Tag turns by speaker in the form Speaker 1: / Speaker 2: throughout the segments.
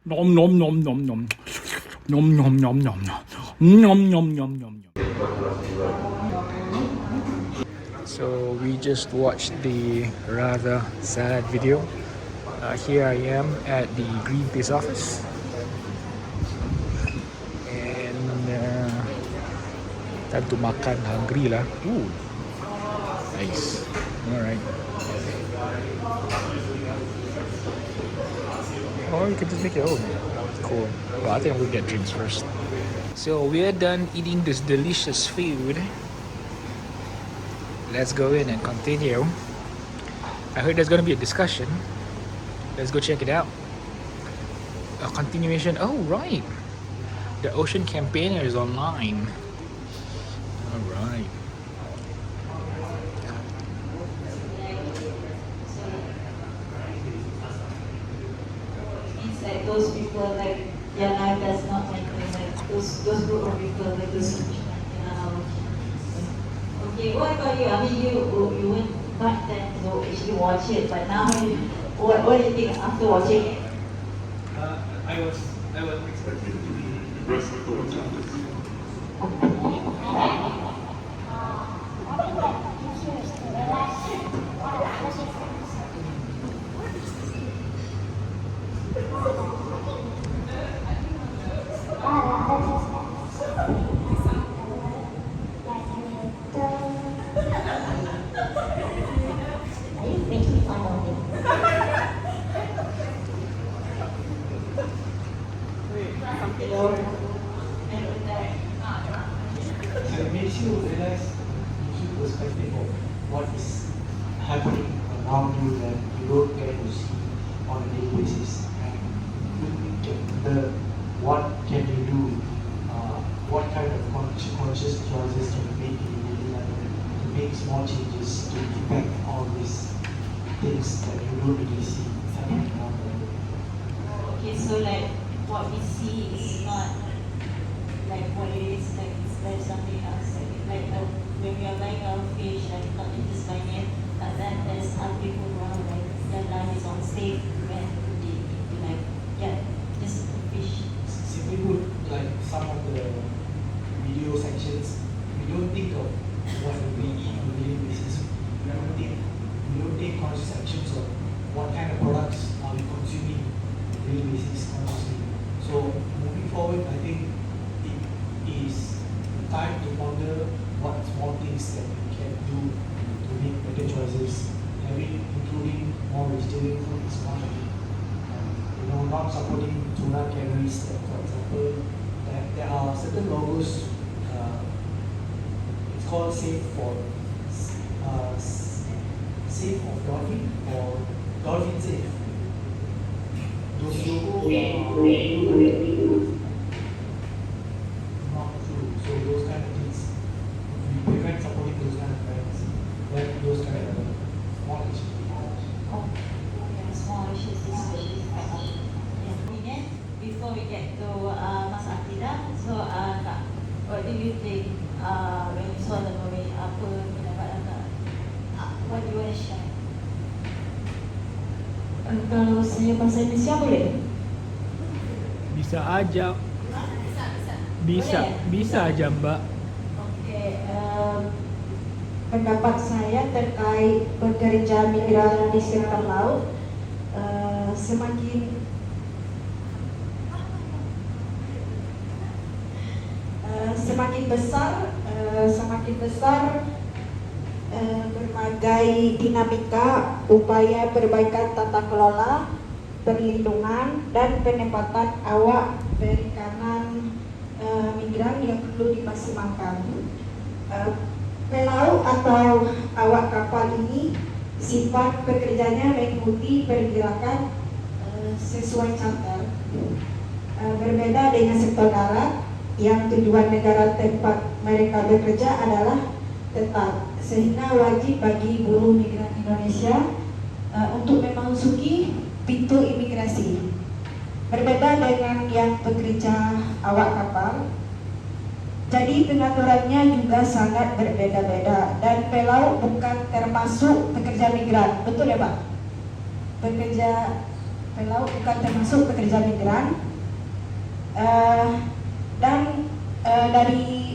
Speaker 1: Nom nom nom nom nom. Nom nom nom nom nom. Nom nom nom nom nom. So we just watched the rather sad video. Here I am at the Greenpeace office. And time to makan, hungry lah. Ooh, nice. Alright. Or you can just make it own. Cool. Well, I think I'm gonna get drinks first. So we're done eating this delicious food. Let's go in and continue. I heard there's gonna be a discussion. Let's go check it out. A continuation. Oh, right. The Ocean Campaigner is online. All right.
Speaker 2: It's like those people like their life does not matter. Like those group of people like those. Okay, what about you? I mean, you went back then to actually watch it, but now what do you think after watching it?
Speaker 3: I was expecting to be aggressive towards others.
Speaker 4: It makes you realize the key perspective of what is happening around you that you don't get to see on a daily basis. And what can you do? What kind of conscious choices can you make in your daily life to make small changes to impact all these things that you don't really see happening around you?
Speaker 2: Okay, so like what we see is not like what it is. Like it's like something else. Like when we are buying our fish, like not just buying it, but then there's other people around like their life is unsafe when they like get just fish.
Speaker 4: Simply put, like some of the video sections, we don't think of what we eat on a daily basis. We don't take conscious actions of what kind of products are we consuming on a daily basis consciously. So moving forward, I think it is time to ponder what small things that we can do to make better choices. Including more vegetarian food is one of it. Not supporting tuna calories. For example, there are certain logos. It's called Safe of Dolphin or Dolphin Safe. Those logos are not true. So those kind of things, we prevent supporting those kind of brands, when those kind of small issues.
Speaker 2: Small issues, before we get to Mas Atida, so Kak, what do you think when you saw the movie? Apa pendapat Anda? What do you want to share?
Speaker 5: Kalau saya bahasa Indonesia boleh?
Speaker 1: Bisa aja. Bisa aja, Mbak.
Speaker 5: Okey, pendapat saya terkait pekerja migran di sektor laut semakin besar berbagai dinamika upaya perbaikan tata kelola, perlindungan dan penempatan awak perikanan migran yang perlu dimaksimalkan. Pelaut atau awak kapal ini sifat pekerjanya mengikuti pergerakan sesuai charter. Berbeda dengan sektor darat yang tujuan negara tempat mereka bekerja adalah tetap, sehingga wajib bagi buruh migran Indonesia untuk memasuki pintu imigrasi. Berbeda dengan yang pekerja awak kapal, jadi pengaturannya juga sangat berbeda-beda, dan pelaut bukan termasuk pekerja migran, betul ya Pak? Pekerja pelaut bukan termasuk pekerja migran. Dan dari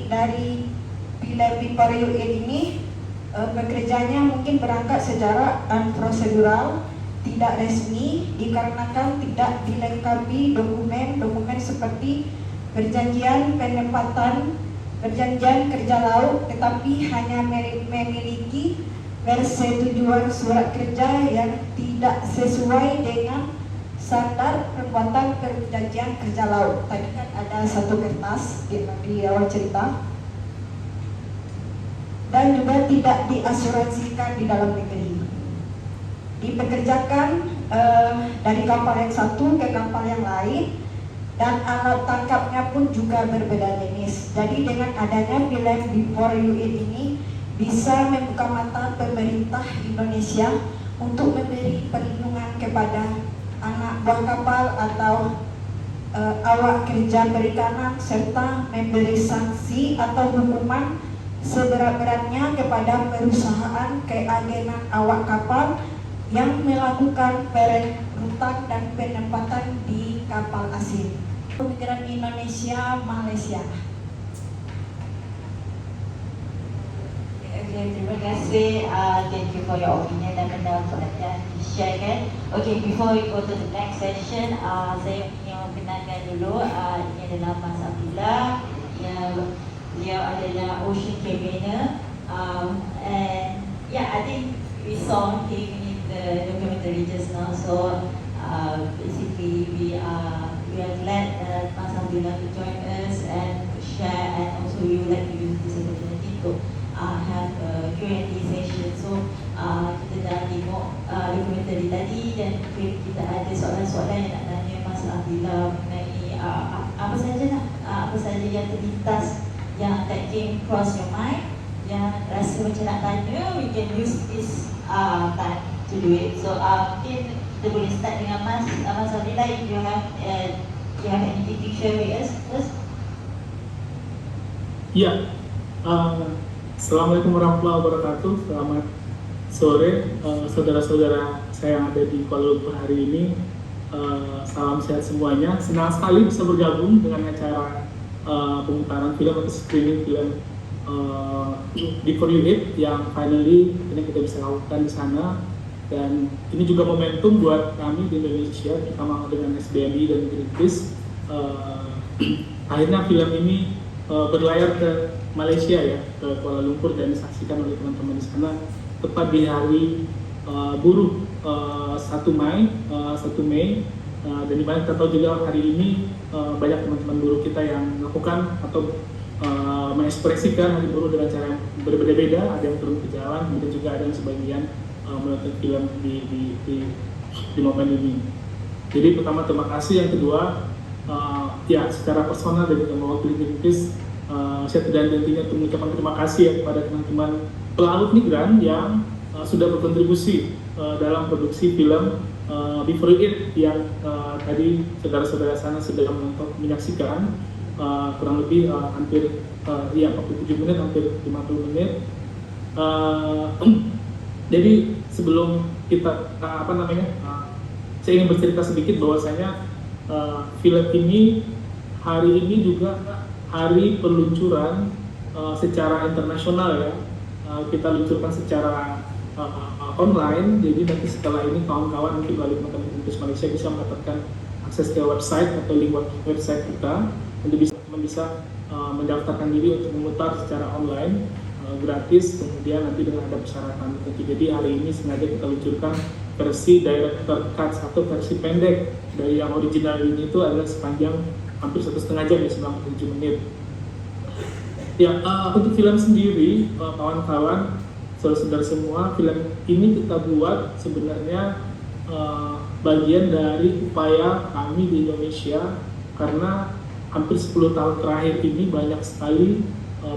Speaker 5: film Before You Eat ini bekerjanya mungkin berangkat secara prosedural, tidak resmi, dikarenakan tidak dilengkapi dokumen seperti perjanjian penempatan, perjanjian kerja laut, tetapi hanya memiliki persetujuan surat kerja yang tidak sesuai dengan standar perbuatan perjanjian kerja laut. Tadi kan ada satu kertas di awal cerita. Dan juga tidak diasuransikan di dalam negeri. Dipekerjakan dari kapal yang satu ke kapal yang lain, dan alat tangkapnya pun juga berbeda jenis. Jadi dengan adanya film Before You Eat ini bisa membuka mata pemerintah Indonesia untuk memberi perlindungan kepada anak buah kapal atau awak kerja perikanan, serta memberi sanksi atau hukuman seberat-beratnya kepada perusahaan keagenan awak kapal yang melakukan perekrutan dan penempatan di kapal asing. Migran Indonesia, Malaysia.
Speaker 2: Okay, terima kasih. Thank you for your opinion dan pendapat yang di-share. Okay, before we go to the next session, saya ingin memperkenalkan dulu. Ini adalah Mas Abdillah. Dia adalah ocean campaigner. And yeah, I think we saw him in the documentary just now. So basically, we are glad that Mas Abdillah to join us and share, and also we would like to use this opportunity to have a Q&A session. So kita dah tengok dokumentari tadi, dan kita ada soalan-soalan yang nak tanya Mas Abdillah mengenai apa saja yang terlintas, yang that came across your mind, yang rasa macam nak tanya. We can use this time to do it. So mungkin kita boleh start dengan Mas Abdillah. If you have anything to share with us first.
Speaker 3: Ya, Assalamualaikum warahmatullahi wabarakatuh. Selamat sore saudara-saudara saya yang ada di Kuala Lumpur hari ini. Salam sehat semuanya. Senang sekali bisa bergabung dengan acara pemutaran film atau screening film Before You Eat yang finally ini kita bisa lakukan di sana. Dan ini juga momentum buat kami di Indonesia, terutama dengan SBMI dan Greenpeace. Akhirnya film ini berlayar ke Malaysia ya, ke Kuala Lumpur, dan disaksikan oleh teman-teman di sana tepat di hari buruh 1 Mei. Dan di mana kita tahu juga hari ini banyak teman-teman buruh kita yang melakukan atau mengekspresikan hari buruh dengan cara yang berbeda-beda. Ada yang turun ke jalan, kemudian juga ada yang sebagian menonton film di momen ini. Jadi pertama terima kasih, yang kedua ya secara personal dan juga mewakili Greenpeace, saya tidak henti-hentinya untuk mengucapkan terima kasih ya kepada teman-teman pelaut migran yang sudah berkontribusi dalam produksi film Before You Eat yang tadi saudara-saudara sana sudah menyaksikan kurang lebih hampir 47 menit, hampir 50 menit. Jadi sebelum kita saya ingin bercerita sedikit bahwasanya film ini hari ini juga hari peluncuran secara internasional ya. Kita luncurkan secara online, jadi nanti setelah ini kawan-kawan mungkin melalui teman-teman Greenpeace Malaysia bisa mendapatkan akses ke website atau link website kita untuk bisa mendaftarkan diri untuk memutar secara online gratis, kemudian nanti dengan ada persyaratan tertentu. Jadi hari ini sengaja kita luncurkan versi director cut atau versi pendek dari yang original ini, itu adalah sepanjang hampir 1,5 jam ya, 97 menit. Ya, untuk film sendiri, kawan-kawan, saudara-saudara semua, film ini kita buat sebenarnya bagian dari upaya kami di Indonesia, karena hampir 10 tahun terakhir ini banyak sekali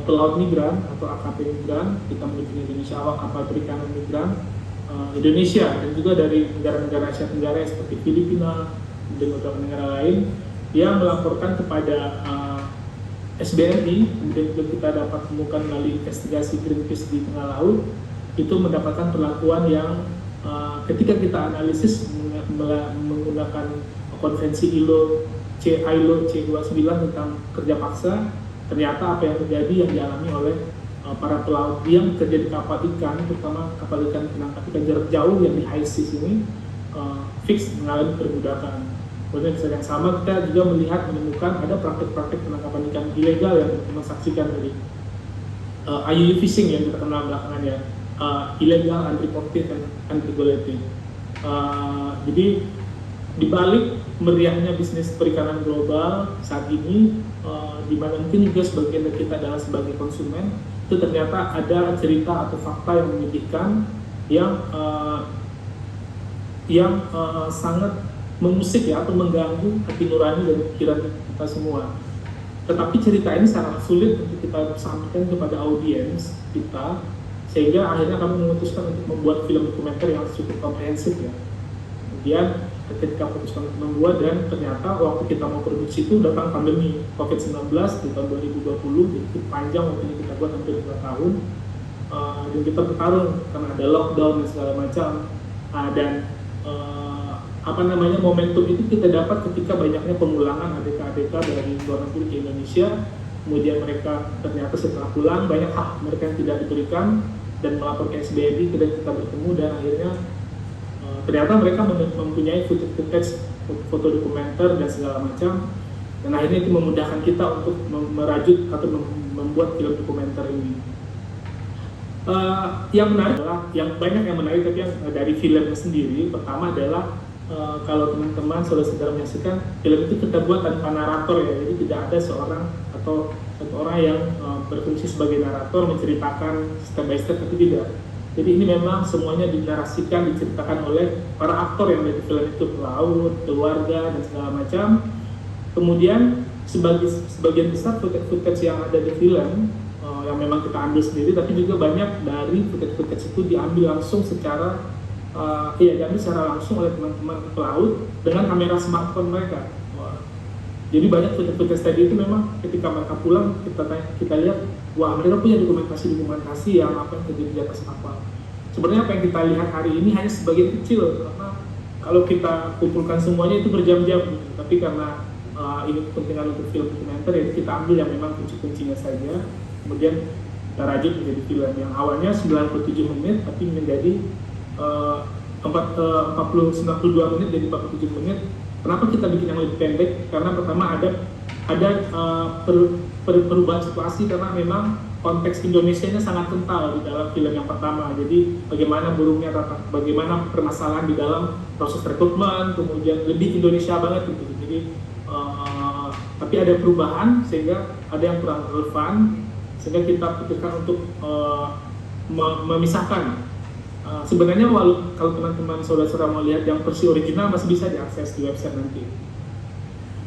Speaker 3: pelaut migran atau AKP migran, kita memiliki Indonesia awak kapal perikanan migran Indonesia, dan juga dari negara-negara Asia Tenggara seperti Filipina dan beberapa negara lain yang melaporkan kepada SBMI. Kemudian juga kita dapat temukan melalui investigasi Greenpeace di tengah laut, itu mendapatkan perlakuan yang ketika kita analisis menggunakan konvensi ILO C29 tentang kerja paksa, ternyata apa yang terjadi yang dialami oleh para pelaut yang kerja di kapal ikan, terutama kapal ikan penangkap ikan jarak jauh yang di high seas ini fix mengalami perbudakan. Kemudian di saat yang sama kita juga menemukan ada praktik-praktik penangkapan ikan ilegal yang teman-teman saksikan dari IUU fishing yang kita kenal belakangan ya, illegal, unreported, dan unregulated. Jadi di balik meriahnya bisnis perikanan global saat ini, di mana mungkin juga sebagian dari kita adalah sebagai konsumen, itu ternyata ada cerita atau fakta yang menyedihkan yang sangat mengusik ya, atau mengganggu hati nurani dan pikiran kita semua. Tetapi cerita ini sangat sulit untuk kita sampaikan kepada audiens kita, sehingga akhirnya kami memutuskan untuk membuat film dokumenter yang cukup komprehensif ya. Kemudian ketika putuskan untuk membuat, dan ternyata waktu kita mau produksi itu datang pandemi COVID-19 di tahun 2020, jadi cukup panjang waktu ini, kita buat hampir 2 tahun, dan kita bertarung karena ada lockdown dan segala macam, momentum itu kita dapat ketika banyaknya pemulangan ADK dari luar negeri ke Indonesia. Kemudian mereka ternyata setelah pulang banyak hak mereka yang tidak diberikan dan melapor ke SBMI, kita bertemu dan akhirnya ternyata mereka mempunyai footage, foto dokumenter dan segala macam, dan akhirnya itu memudahkan kita untuk merajut atau membuat film dokumenter ini. Yang menarik adalah, yang banyak yang menarik tapi yang dari filmnya sendiri, pertama adalah kalau teman-teman saudara menyaksikan film itu kita buat tanpa narator ya, jadi tidak ada seorang atau satu orang yang berfungsi sebagai narator menceritakan step by step, tapi tidak. Jadi ini memang semuanya dinarasikan, diceritakan oleh para aktor yang ada di film itu, pelaut, keluarga, dan segala macam. Kemudian sebagian besar footage yang ada di film yang memang kita ambil sendiri, tapi juga banyak dari footage itu diambil langsung secara langsung oleh teman-teman pelaut dengan kamera smartphone mereka. Jadi banyak footage tadi itu memang ketika mereka pulang kita lihat, wah mereka punya dokumentasi yang apa yang terjadi di atas kapal. Sebenarnya apa yang kita lihat hari ini hanya sebagian kecil, karena kalau kita kumpulkan semuanya itu berjam-jam. Tapi karena ini kepentingan untuk film dokumenter, jadi kita ambil yang memang kunci-kuncinya saja. Kemudian kita rajut menjadi film yang awalnya 97 menit tapi menjadi 92 menit jadi 47 menit. Kenapa kita bikin yang lebih pendek? Karena pertama ada perubahan situasi, karena memang konteks Indonesianya sangat kental di dalam film yang pertama. Jadi bagaimana burungnya, bagaimana permasalahan di dalam proses rekrutmen, kemudian lebih Indonesia banget gitu. Jadi tapi ada perubahan sehingga ada yang kurang relevan, sehingga kita putuskan untuk memisahkan. Sebenarnya kalau teman-teman saudara-saudara mau lihat yang versi original masih bisa diakses di website nanti.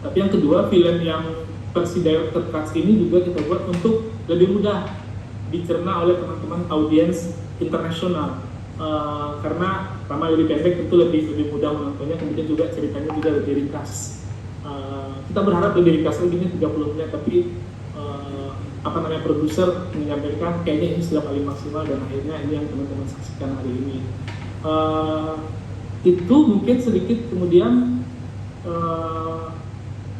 Speaker 3: Tapi yang kedua, film yang versi director cut ini juga kita buat untuk lebih mudah dicerna oleh teman-teman audiens internasional, karena pertama lebih pendek, tentu lebih mudah menontonnya, kemudian juga ceritanya juga lebih ringkas. Kita berharap lebih ringkas lagi, ini 30 menit, tapi produser menyampaikan kayaknya ini sudah paling maksimal, dan akhirnya ini yang teman-teman saksikan hari ini. Itu mungkin sedikit. Kemudian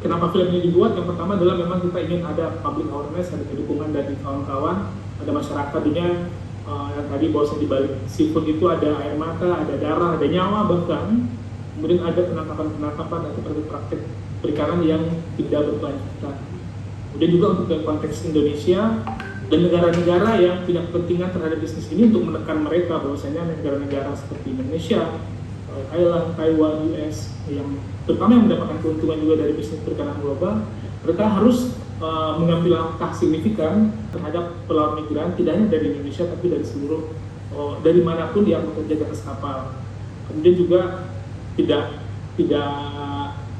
Speaker 3: kenapa film ini dibuat? Yang pertama adalah memang kita ingin ada public awareness, ada dukungan dari kawan-kawan, ada masyarakat dunia yang tadi bahwasanya di balik seafood itu ada air mata, ada darah, ada nyawa bahkan. Kemudian ada penangkapan atau praktik perikanan yang tidak berkelanjutan. Kemudian juga untuk konteks Indonesia dan negara-negara yang punya kepentingan terhadap bisnis ini, untuk menekan mereka bahwasanya negara-negara seperti Indonesia, Thailand, Taiwan, US yang terutama yang mendapatkan keuntungan juga dari bisnis perikanan global, mereka harus mengambil langkah signifikan terhadap pelaut migran, tidak hanya dari Indonesia tapi dari seluruh dari manapun yang bekerja di atas kapal. Kemudian juga tidak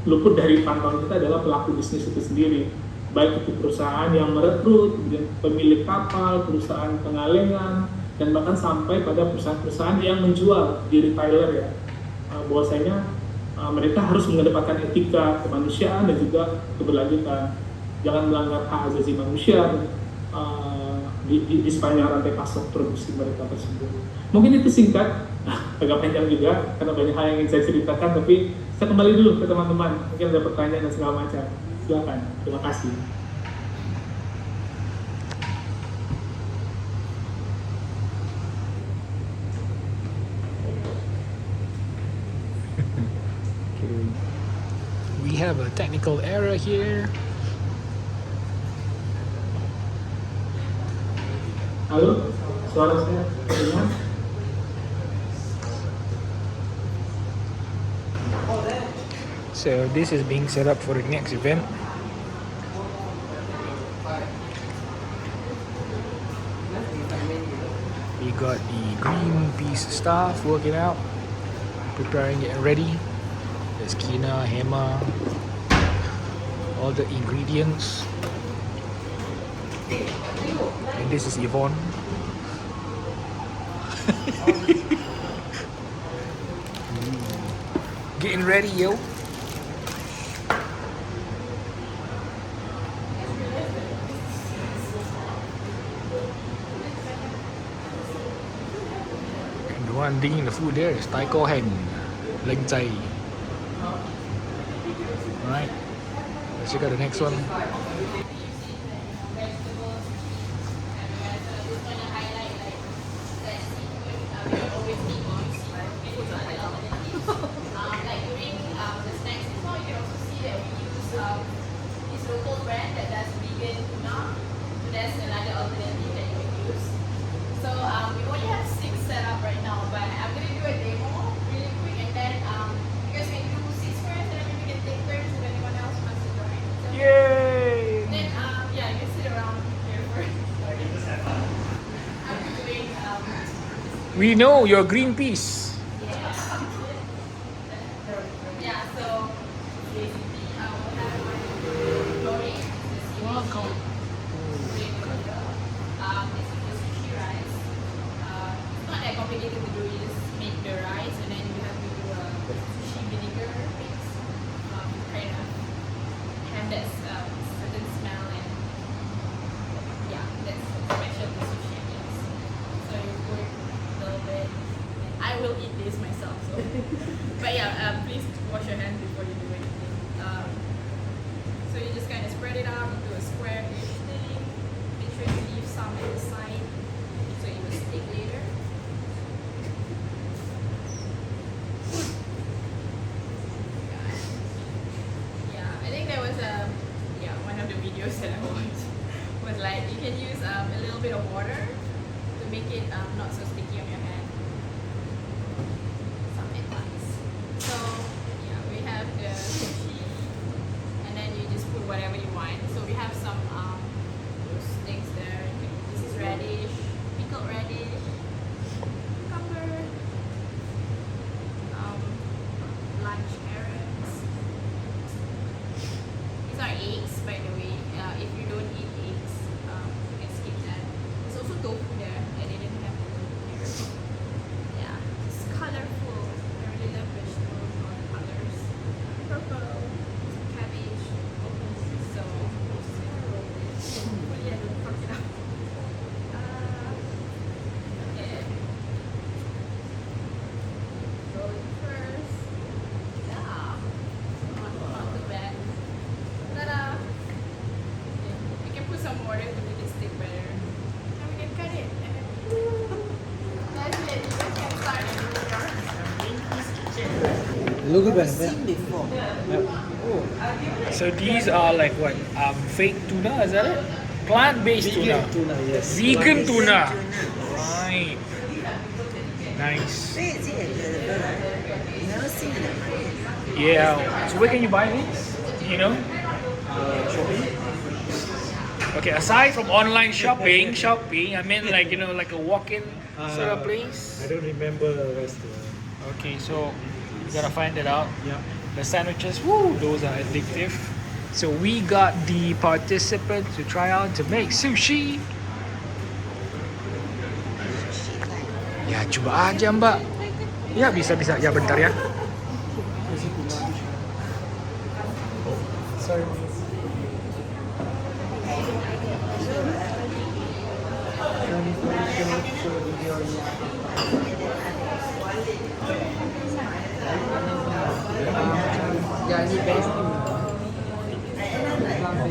Speaker 3: luput dari pantauan kita adalah pelaku bisnis itu sendiri, baik itu perusahaan yang merekrut, kemudian pemilik kapal, perusahaan pengalengan, dan bahkan sampai pada perusahaan-perusahaan yang menjual di retailer ya, bahwasanya mereka harus mengedepankan etika kemanusiaan dan juga keberlanjutan, jangan melanggar hak asasi manusia di sepanjang rantai pasok produksi mereka tersebut. Mungkin itu singkat. agak panjang juga karena banyak hal yang ingin saya ceritakan, tapi saya kembali dulu ke teman-teman, mungkin ada pertanyaan dan segala macam. Silakan, terima kasih.
Speaker 1: We have a technical error here.
Speaker 3: Halo, suara saya dengar?
Speaker 1: So this is being set up for the next event. We got the Greenpeace staff working out, preparing it ready. There's Kina, Hema, all the ingredients. And this is Yvonne. Getting ready, yo. And the one digging the food there is Tai Ko Heng, Leng Chai. Alright, let's check out the next one.
Speaker 6: Like during the snacks before, you can also see that we use this local brand that does vegan tuna. So that's another alternative that you can use. So we only have 6 set up right now, but I'm going to do a demo really quick, and then because we do 6 first, and then maybe we can take turns if anyone else wants to join. So
Speaker 1: Yay!
Speaker 6: then yeah, you can sit around here first. I'm doing
Speaker 1: We know you're Greenpeace.
Speaker 6: yeah, so basically I will have my Lori, welcome. This is the sushi rice. It's not that complicated to do. You just make the rice and then you have to do a sushi vinegar mix. Kind of have that certain smell and yeah, that's special to sushi mix. So you put a little bit. I will eat this myself. So, but yeah, please wash your hands before you do anything. So you just kind of spread it out into a square-ish thing. Make sure you leave some at the side so it will stick later. Yeah, I think there was one of the videos that I watched was like you can use a little bit of water to make it not so sticky on your hand. Some advice. So yeah, we have the sushi, and then you just put whatever you want. So we have some those things there. This is radish, pickled radish, cucumber, lunch carrots. These are eggs, by the way. If you don't eat eggs, you can skip that. There's also tofu there. I didn't have the tofu here. Yeah, it's colorful. I really love vegetables, all the colors. Purple, cabbage. So, I'm just gonna roll this. Hopefully I don't fuck it up. Okay. Roll it first. Yeah. Not too bad. Ta-da! Okay. You can put some water to make it stick better. Now we can cut it. That's it. You guys can start and do yours.
Speaker 7: Look at that.
Speaker 1: So these are like what? Fake tuna, is that it? Plant-based tuna.
Speaker 7: Yes.
Speaker 1: Vegan tuna. Right. Nice.
Speaker 7: Never seen it.
Speaker 1: Yeah. So where can you buy these? You know? Okay, aside from online shopping, I mean like, you know, like a walk-in sort of place.
Speaker 7: I don't remember the rest.
Speaker 1: Okay, so you gotta find it out.
Speaker 7: Yeah.
Speaker 1: The sandwiches, woo, those are addictive. So we got the participants to try out to make sushi. Ya coba aja mbak. Ya bisa. Ya bentar ya.
Speaker 7: Sorry.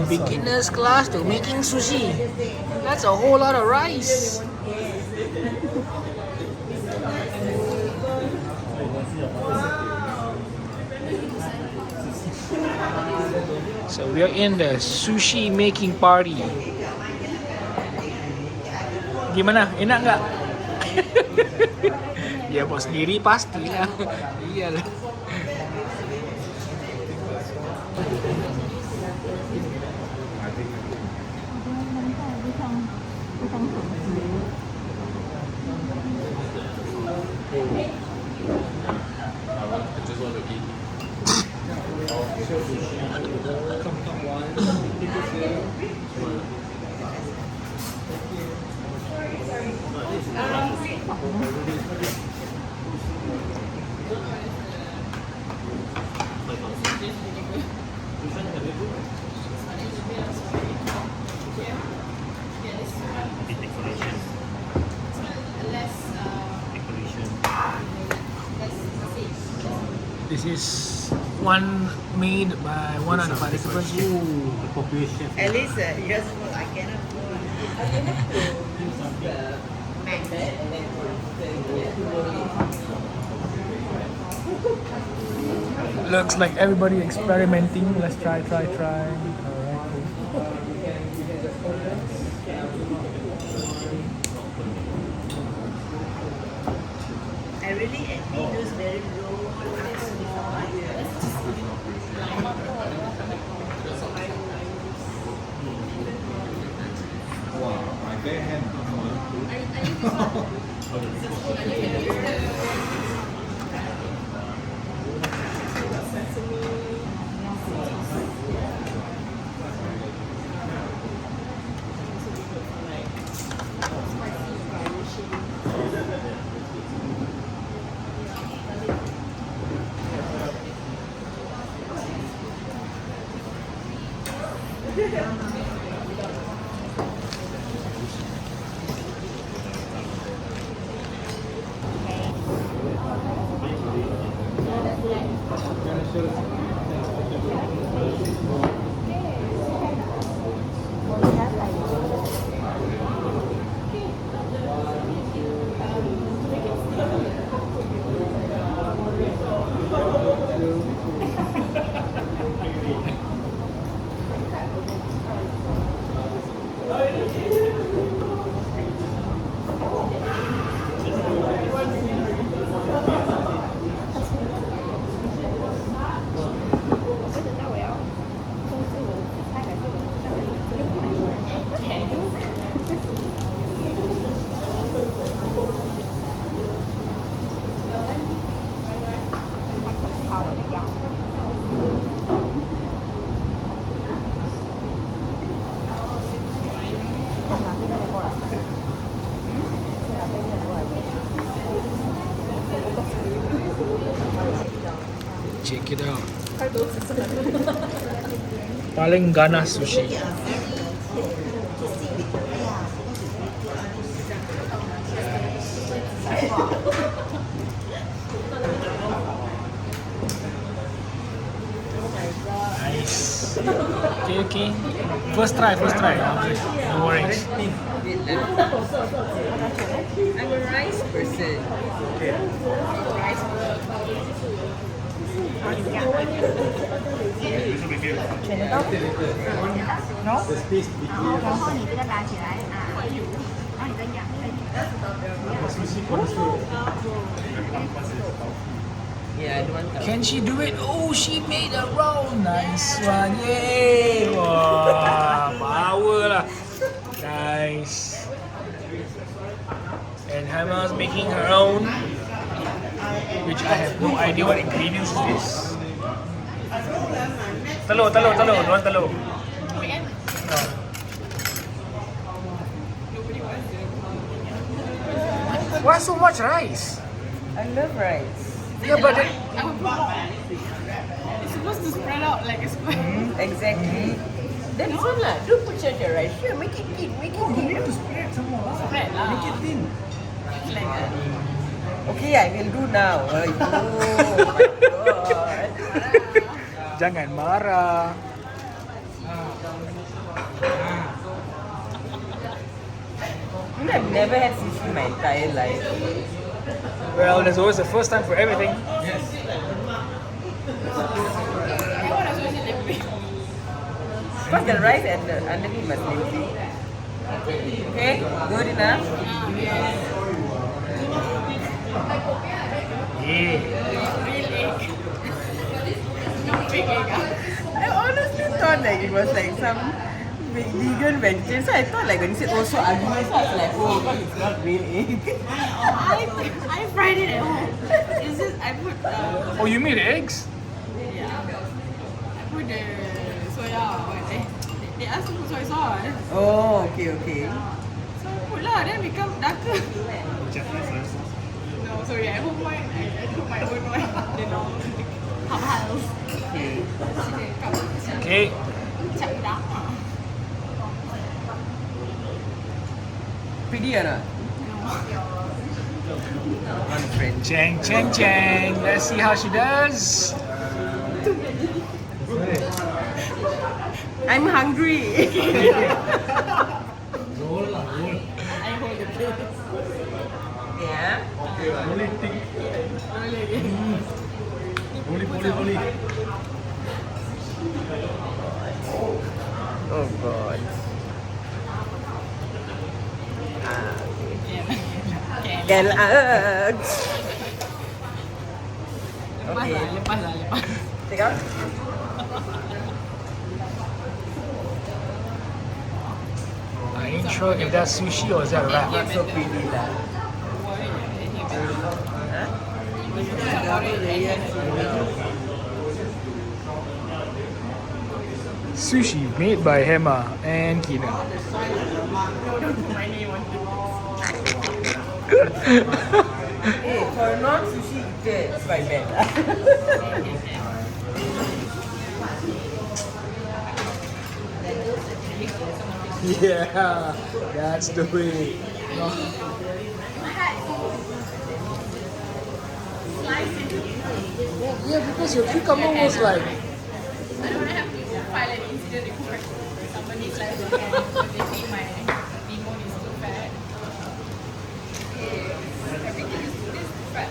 Speaker 1: Beginners class to making sushi. That's a whole lot of rice. So we are in the sushi making party. Gimana? Enak nggak? Ya buat sendiri pasti lah. Iyalah. This is one made by one of the participants. Ooh.
Speaker 8: At least yours was I cannot go. Magnet and then
Speaker 1: Looks like everybody experimenting. Let's try. Alright.
Speaker 8: I really envy those very low class
Speaker 1: Check it out. Paling ganas sushi. Nice. Okay. First try. Okay. No worries.
Speaker 8: I'm a rice person. Rice Yeah, I don't want
Speaker 1: Can she do it? Oh, she made a roll. Nice one. Yay. Wah, power lah. Nice. And Hannah's making her own, which I have no idea what ingredients it is. Telur. Don't want telur. No. Why so much rice?
Speaker 8: I love rice.
Speaker 1: Yeah, but then,
Speaker 6: It's supposed to spread out like a square.
Speaker 8: Exactly. Then this one lah. Don't put such a rice. Sure, make it thin. Make it thin.
Speaker 7: Spread some more.
Speaker 6: Spread lah.
Speaker 7: Make it thin.
Speaker 6: Like that.
Speaker 8: Okay, I will do now. Oh my god.
Speaker 1: Jangan marah.
Speaker 8: You know, I've never had sushi my entire life.
Speaker 1: Well, there's always a first time for everything.
Speaker 7: Yes.
Speaker 8: Because the rice and the underneath must be okay. Okay, good enough.
Speaker 1: Yeah.
Speaker 6: Real egg. Not fake egg.
Speaker 8: I honestly thought like it was like some vegan vegetarian. So I thought like when you said also ugly, so I was like, oh, because it's not real egg.
Speaker 6: I fried it at home. It's just I put
Speaker 1: Oh, you made eggs?
Speaker 6: yeah. I put the soya. They asked to put soy sauce.
Speaker 8: Oh, okay, okay.
Speaker 6: So I put lah, then become darker. No, sorry, at home I put my own one. You know, half.
Speaker 8: Okay.
Speaker 1: Okay.
Speaker 6: Macam dah.
Speaker 8: Pretty or not? One friend.
Speaker 1: Chang, chang, chang. Let's see how she does.
Speaker 8: I'm hungry.
Speaker 7: Roll lah, roll.
Speaker 6: I hold the plate.
Speaker 8: Yeah.
Speaker 7: Roll it thick. Roll it.
Speaker 8: Oh god. Can Okay.
Speaker 6: Lepas lah.
Speaker 8: Take out.
Speaker 1: I ain't sure if that's sushi or is that wrap.
Speaker 8: Not so pretty lah.
Speaker 1: Sushi made by Hema and Kina.
Speaker 8: Hey, for non-sushi eater, it's quite bad.
Speaker 1: Yeah, that's the way. Yeah, because your cucumber was like.
Speaker 6: I don't want to have to file an incident report. Somebody sliced my hand because they think my limon is too fat. Everything is this fat.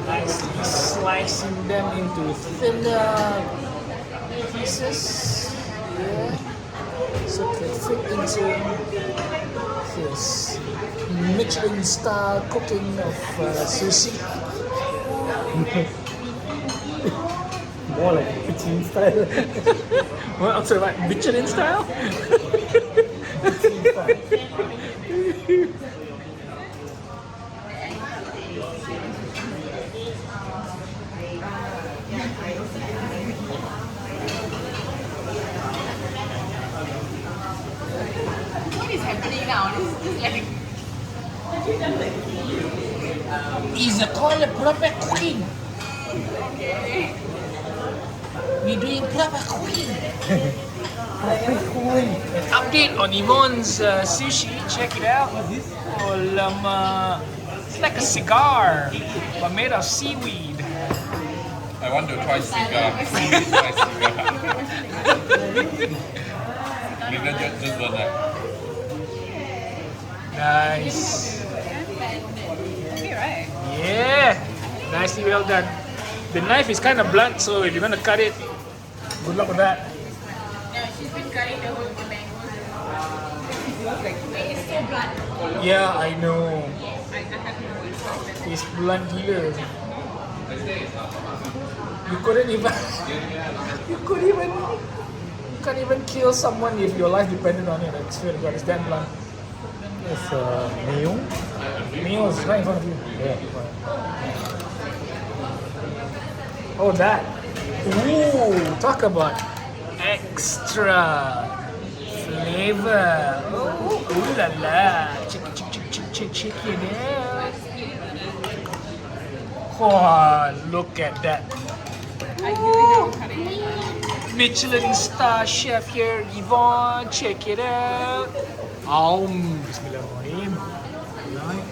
Speaker 1: Nicely slicing them into thinner pieces. Yeah. So it can fit into his Michelin style cooking of sushi.
Speaker 7: More like kitchen style.
Speaker 1: What? I'm sorry, what? Michelin style?
Speaker 6: What is happening now? This is like
Speaker 1: Is called proper cooking. We're doing proper cooking. Update on Yvonne's sushi. Check it out. Oh, lama. It's like a cigar, but made of seaweed.
Speaker 9: I want to try cigar. Seaweed try cigar. Lina just done that.
Speaker 1: Nice.
Speaker 6: okay, right?
Speaker 1: Yeah. Nicely well done. The knife is kind of blunt, so if you're gonna cut it, good luck with that.
Speaker 6: Yeah, she's been cutting the whole mango. It's so blunt.
Speaker 1: Yeah, I know.
Speaker 6: I have no words.
Speaker 1: It's blunt gila. You couldn't even you can't even kill someone if your life depended on it. I swear to God, it's that blunt.
Speaker 7: It's Mio.
Speaker 1: Meal is right in front of you. Yeah. Oh, that. Ooh, talk about extra flavor. Oh, ooh la la. Check it out. Oh, look at that. Michelin star chef here, Yvonne. Check it out. Bismillahirrahmanirrahim. Right.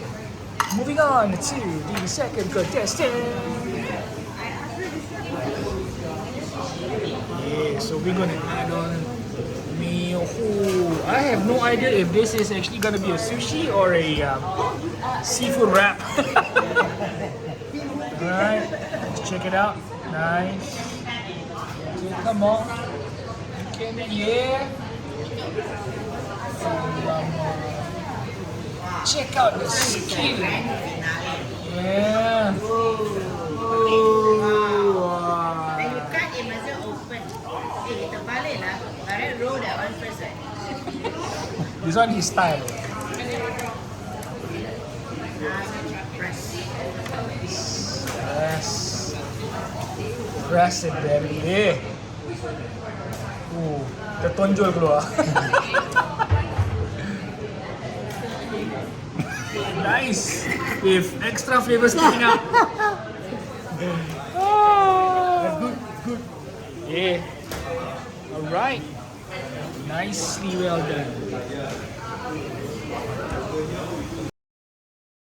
Speaker 1: Moving on to the second contestant. Yeah, so we're gonna add on meal. Ooh, I have no idea if this is actually gonna be a sushi or a seafood wrap. Alright, let's check it out. Nice. Okay, come on. Okay, yeah. Check out the skin. Yeah. Ooh, wow.
Speaker 2: When you cut, it mustn't open. Kita balik lah. Alright, roll that one first.
Speaker 1: This one is style. Press. Press it, baby. Tertonjol keluar. Nice. With extra flavors coming out. Good. Yeah. Alright. Nicely well done.